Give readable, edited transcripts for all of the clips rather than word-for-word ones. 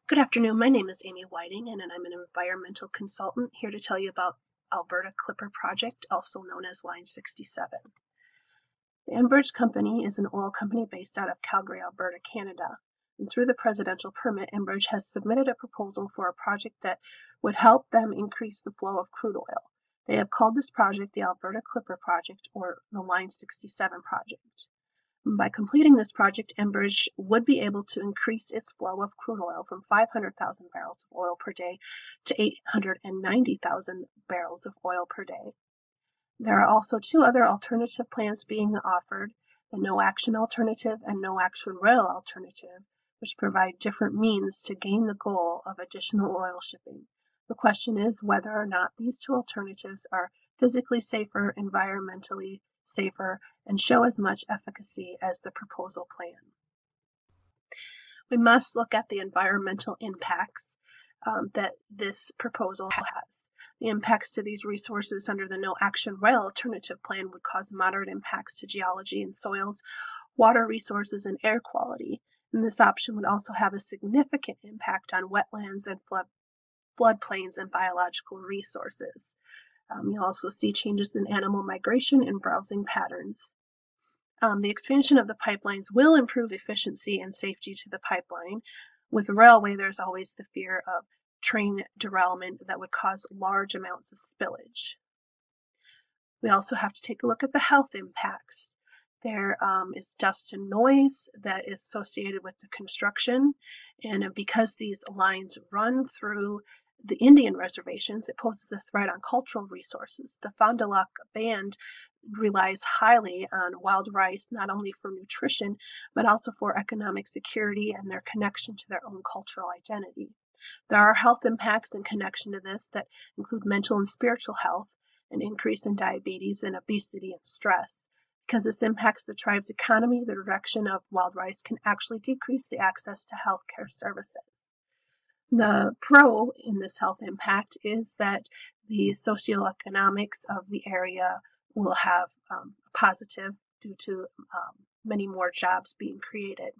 Good afternoon. My name is Amy Whiting, and I'm an environmental consultant here to tell you about Alberta Clipper Project, also known as Line 67. The Enbridge Company is an oil company based out of Calgary, Alberta, Canada. And through the presidential permit, Enbridge has submitted a proposal for a project that would help them increase the flow of crude oil. They have called this project the Alberta Clipper Project, or the Line 67 Project. By completing this project, Enbridge would be able to increase its flow of crude oil from 500,000 barrels of oil per day to 890,000 barrels of oil per day. There are also two other alternative plans being offered, the no action alternative and no action rail alternative, which provide different means to gain the goal of additional oil shipping. The question is whether or not these two alternatives are physically safer, environmentally safer, and show as much efficacy as the proposal plan. We must look at the environmental impacts that this proposal has. The impacts to these resources under the no action rail alternative plan would cause moderate impacts to geology and soils, water resources, and air quality. And this option would also have a significant impact on wetlands and floodplains and biological resources. You'll also see changes in animal migration and browsing patterns. The expansion of the pipelines will improve efficiency and safety to the pipeline. With railway, there's always the fear of train derailment that would cause large amounts of spillage. We also have to take a look at the health impacts. There is dust and noise that is associated with the construction, and because these lines run through the Indian reservations, it poses a threat on cultural resources. The Fond du Lac Band relies highly on wild rice, not only for nutrition, but also for economic security and their connection to their own cultural identity. There are health impacts in connection to this that include mental and spiritual health, an increase in diabetes and obesity and stress. Because this impacts the tribe's economy, the reduction of wild rice can actually decrease the access to healthcare services. The pro in this health impact is that the socioeconomics of the area will have positive due to many more jobs being created.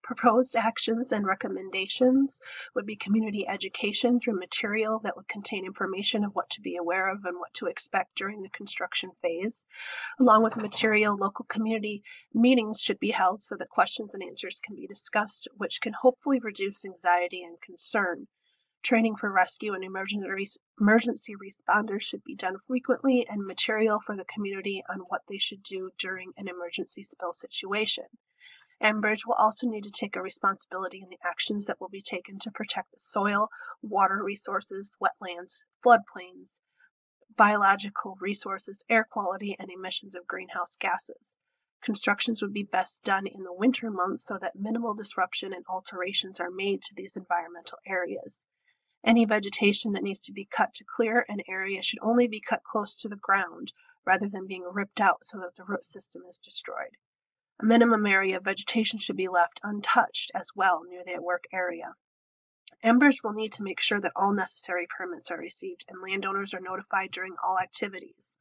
Proposed actions and recommendations would be community education through material that would contain information of what to be aware of and what to expect during the construction phase. Along with material, local community meetings should be held so that questions and answers can be discussed, which can hopefully reduce anxiety and concern. Training for rescue and emergency responders should be done frequently, and material for the community on what they should do during an emergency spill situation. Enbridge will also need to take a responsibility in the actions that will be taken to protect the soil, water resources, wetlands, floodplains, biological resources, air quality, and emissions of greenhouse gases. Constructions would be best done in the winter months so that minimal disruption and alterations are made to these environmental areas. Any vegetation that needs to be cut to clear an area should only be cut close to the ground rather than being ripped out so that the root system is destroyed. A minimum area of vegetation should be left untouched as well near the work area. Enbridge will need to make sure that all necessary permits are received and landowners are notified during all activities.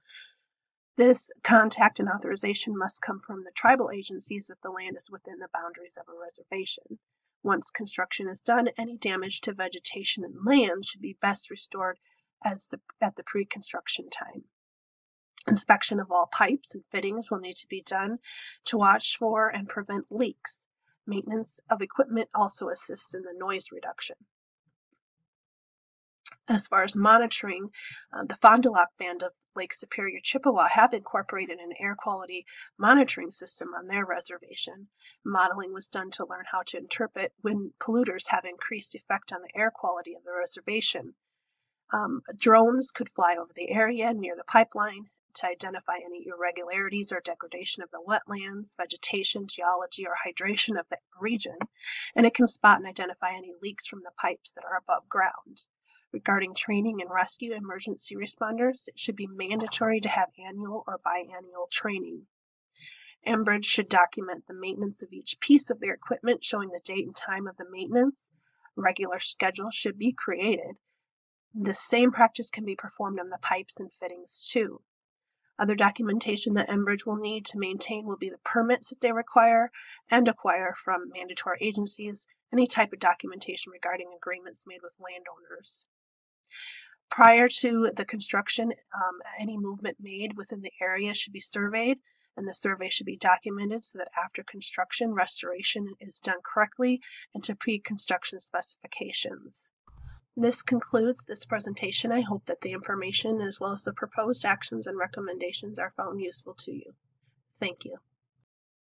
This contact and authorization must come from the tribal agencies if the land is within the boundaries of a reservation. Once construction is done, any damage to vegetation and land should be best restored at the pre-construction time. Inspection of all pipes and fittings will need to be done to watch for and prevent leaks. Maintenance of equipment also assists in the noise reduction. As far as monitoring, the Fond du Lac Band of Lake Superior, Chippewa have incorporated an air quality monitoring system on their reservation. Modeling was done to learn how to interpret when polluters have increased effect on the air quality of the reservation. Drones could fly over the area near the pipeline to identify any irregularities or degradation of the wetlands, vegetation, geology, or hydration of the region, and it can spot and identify any leaks from the pipes that are above ground. Regarding training and rescue emergency responders, it should be mandatory to have annual or biannual training. Enbridge should document the maintenance of each piece of their equipment, showing the date and time of the maintenance. Regular schedules should be created. The same practice can be performed on the pipes and fittings too. Other documentation that Enbridge will need to maintain will be the permits that they require and acquire from mandatory agencies, any type of documentation regarding agreements made with landowners. Prior to the construction, any movement made within the area should be surveyed, and the survey should be documented so that after construction, restoration is done correctly and to pre-construction specifications. This concludes this presentation. I hope that the information as well as the proposed actions and recommendations are found useful to you. Thank you.